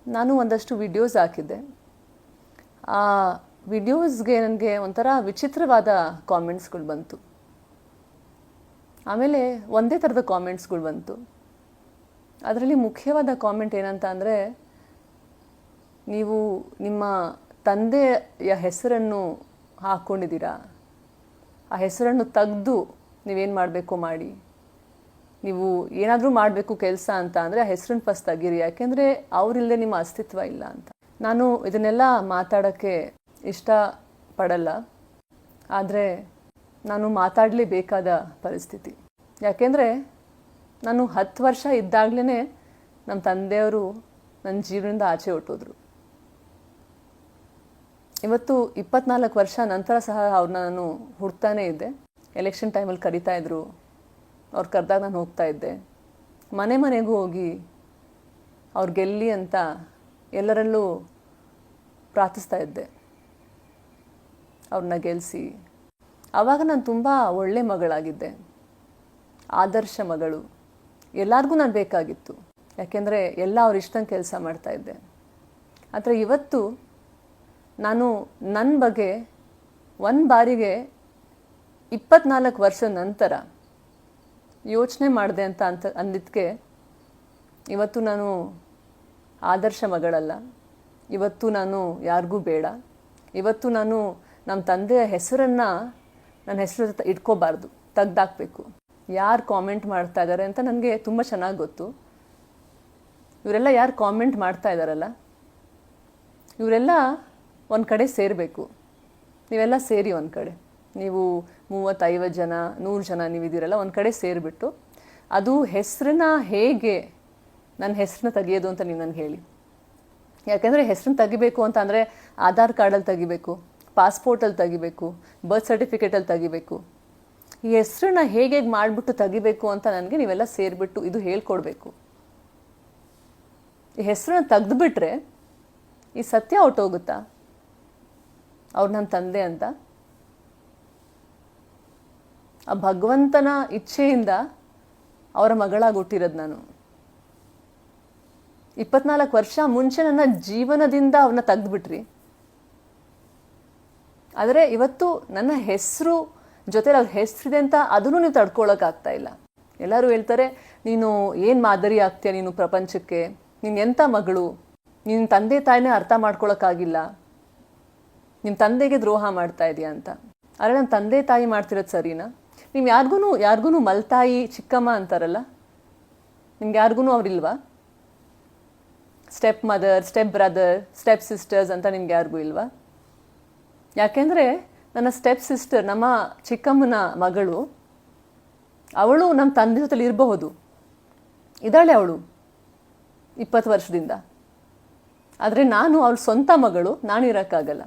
ನಾನು ಒಂದಷ್ಟು ವಿಡಿಯೋಸ್ ಹಾಕಿದ್ದೆ. ಆ ವಿಡಿಯೋಸ್ಗೆ ನನಗೆ ಒಂಥರ ವಿಚಿತ್ರವಾದ ಕಾಮೆಂಟ್ಸ್ಗಳು ಬಂತು. ಆಮೇಲೆ ಒಂದೇ ಥರದ ಕಾಮೆಂಟ್ಸ್ಗಳು ಬಂತು. ಅದರಲ್ಲಿ ಮುಖ್ಯವಾದ ಕಾಮೆಂಟ್ ಏನಂತ ಅಂದರೆ, ನೀವು ನಿಮ್ಮ ತಂದೆಯ ಹೆಸರನ್ನು ಹಾಕ್ಕೊಂಡಿದ್ದೀರಾ, ಆ ಹೆಸರನ್ನು ತೆಗೆದು ನೀವೇನು ಮಾಡಬೇಕು ಮಾಡಿ, ನೀವು ಏನಾದರೂ ಮಾಡಬೇಕು ಕೆಲಸ ಅಂತ ಅಂದರೆ ಆ ಹೆಸರನ್ನು ಫಸ್ಟ್ ತೆಗೀರಿ, ಯಾಕೆಂದರೆ ಅವರಿಲ್ಲದೆ ನಿಮ್ಮ ಅಸ್ತಿತ್ವ ಇಲ್ಲ ಅಂತ. ನಾನು ಇದನ್ನೆಲ್ಲ ಮಾತಾಡೋಕ್ಕೆ ಇಷ್ಟಪಡಲ್ಲ, ಆದರೆ ನಾನು ಮಾತಾಡಲೇಬೇಕಾದ ಪರಿಸ್ಥಿತಿ. ಯಾಕೆಂದರೆ ನಾನು 10 ವರ್ಷ ಇದ್ದಾಗಲೇ ನಮ್ಮ ತಂದೆಯವರು ನನ್ನ ಜೀವನದಿಂದ ಆಚೆ ಹೊರಟೋದ್ರು. ಇವತ್ತು 24 ವರ್ಷ ನಂತರ ಸಹ ಅವ್ರನ್ನ ನಾನು ಹುಡ್ತಾನೇ ಇದ್ದೆ. ಎಲೆಕ್ಷನ್ ಟೈಮಲ್ಲಿ ಕರೀತಾ ಇದ್ರು, ಅವ್ರು ಕರೆದಾಗ ನಾನು ಹೋಗ್ತಾ ಇದ್ದೆ. ಮನೆ ಮನೆಗೂ ಹೋಗಿ ಅವ್ರು ಗೆಲ್ಲಿ ಅಂತ ಎಲ್ಲರಲ್ಲೂ ಪ್ರಾರ್ಥಿಸ್ತಾ ಇದ್ದೆ, ಅವ್ರನ್ನ ಗೆಲ್ಲಿಸಿ. ಆವಾಗ ನಾನು ತುಂಬ ಒಳ್ಳೆ ಮಗಳಾಗಿದ್ದೆ, ಆದರ್ಶ ಮಗಳು. ಎಲ್ಲರಿಗೂ ನಾನು ಬೇಕಾಗಿತ್ತು, ಯಾಕೆಂದರೆ ಎಲ್ಲ ಅವ್ರ ಇಷ್ಟಂಗೆ ಕೆಲಸ ಮಾಡ್ತಾಯಿದ್ದೆ. ಆದರೆ ಇವತ್ತು ನಾನು ನನ್ನ ಬಗ್ಗೆ ಒಂದು ಬಾರಿಗೆ 24 ವರ್ಷದ ನಂತರ ಯೋಚನೆ ಮಾಡಿದೆ ಅಂತ ಅಂದಿದ್ದಕ್ಕೆ ಇವತ್ತು ನಾನು ಆದರ್ಶ ಮಗಳಲ್ಲ. ಇವತ್ತು ನಾನು ಯಾರಿಗೂ ಬೇಡ. ಇವತ್ತು ನಾನು ನಮ್ಮ ತಂದೆಯ ಹೆಸರನ್ನು ನನ್ನ ಹೆಸರು ಇಟ್ಕೋಬಾರ್ದು, ತೆಗ್ದಾಕಬೇಕು. ಯಾರು ಕಾಮೆಂಟ್ ಮಾಡ್ತಾ ಇದ್ದಾರೆ ಅಂತ ನನಗೆ ತುಂಬ ಚೆನ್ನಾಗಿ ಗೊತ್ತು. ಇವರೆಲ್ಲ ಯಾರು ಕಾಮೆಂಟ್ ಮಾಡ್ತಾ ಇದ್ದಾರಲ್ಲ, ಇವರೆಲ್ಲ ಒಂದು ಕಡೆ ಸೇರಬೇಕು. ನೀವೆಲ್ಲ ಸೇರಿ ಒಂದು ಕಡೆ, ನೀವು 30-50 ಜನ 100 ಜನ ನೀವಿದ್ದೀರಲ್ಲ, ಒಂದು ಕಡೆ ಸೇರಿಬಿಟ್ಟು ಅದು ಹೆಸರನ್ನ ಹೇಗೆ ನನ್ನ ಹೆಸರನ್ನ ತೆಗಿಯೋದು ಅಂತ ನೀವು ನನಗೆ ಹೇಳಿ. ಯಾಕೆಂದರೆ ಹೆಸರನ್ನ ತೆಗಿಬೇಕು ಅಂತ ಅಂದರೆ ಆಧಾರ್ ಕಾರ್ಡಲ್ಲಿ ತೆಗಿಬೇಕು, ಪಾಸ್ಪೋರ್ಟಲ್ಲಿ ತೆಗಿಬೇಕು, ಬರ್ತ್ ಸರ್ಟಿಫಿಕೇಟಲ್ಲಿ ತೆಗಿಬೇಕು. ಈ ಹೆಸರನ್ನ ಹೇಗೆ ಮಾಡಿಬಿಟ್ಟು ತೆಗಿಬೇಕು ಅಂತ ನನಗೆ ನೀವೆಲ್ಲ ಸೇರಿಬಿಟ್ಟು ಇದು ಹೇಳ್ಕೊಡ್ಬೇಕು. ಈ ಹೆಸರನ್ನ ತೆಗೆದುಬಿಟ್ರೆ ಈ ಸತ್ಯ ಹೊರಟೋಗುತ್ತಾ ಅವ್ರು ನನ್ನ ತಂದೆ ಅಂತ? ಆ ಭಗವಂತನ ಇಚ್ಛೆಯಿಂದ ಅವರ ಮಗಳಾಗಿ ಹುಟ್ಟಿರೋದು ನಾನು. 24 ವರ್ಷ ಮುಂಚೆ ನನ್ನ ಜೀವನದಿಂದ ಅವ್ರನ್ನ ತೆಗೆದುಬಿಟ್ರಿ. ಆದರೆ ಇವತ್ತು ನನ್ನ ಹೆಸರು ಜೊತೆಲಿ ಅವ್ರ ಹೆಸರಿದೆ ಅಂತ ಅದನ್ನು ನೀವು ತಡ್ಕೊಳಕ್ಕಾಗ್ತಾ ಇಲ್ಲ. ಎಲ್ಲರೂ ಹೇಳ್ತಾರೆ, ನೀನು ಏನು ಮಾದರಿ ಆಗ್ತೀಯ ನೀನು ಪ್ರಪಂಚಕ್ಕೆ, ನೀನು ಎಂಥ ಮಗಳು, ನಿನ್ನ ತಂದೆ ತಾಯಿನೇ ಅರ್ಥ ಮಾಡ್ಕೊಳಕ್ಕಾಗಿಲ್ಲ, ನಿಮ್ಮ ತಂದೆಗೆ ದ್ರೋಹ ಮಾಡ್ತಾ ಇದೆಯಾ ಅಂತ. ಆದರೆ ನನ್ನ ತಂದೆ ತಾಯಿ ಮಾಡ್ತಿರೋದು ಸರಿನಾ? ನೀವು ಯಾರಿಗೂ ಮಲ್ತಾಯಿ ಚಿಕ್ಕಮ್ಮ ಅಂತಾರಲ್ಲ, ನಿಮ್ಗೆ ಯಾರಿಗೂ ಅವ್ರಿಲ್ವಾ? Step mother, step brother, step sisters ಅಂತ ನಿಮ್ಗೆ ಯಾರಿಗೂ ಇಲ್ವಾ? ಯಾಕೆಂದರೆ ನನ್ನ ಸ್ಟೆಪ್ ಸಿಸ್ಟರ್, ನಮ್ಮ ಚಿಕ್ಕಮ್ಮನ ಮಗಳು, ಅವಳು ನಮ್ಮ ತಂದೆ ಜೊತೆಲಿ ಇರಬಹುದು, ಇದ್ದಾಳೆ ಅವಳು 20 ವರ್ಷದಿಂದ. ಆದರೆ ನಾನು ಅವಳ ಸ್ವಂತ ಮಗಳು, ನಾನು ಇರೋಕ್ಕಾಗಲ್ಲ.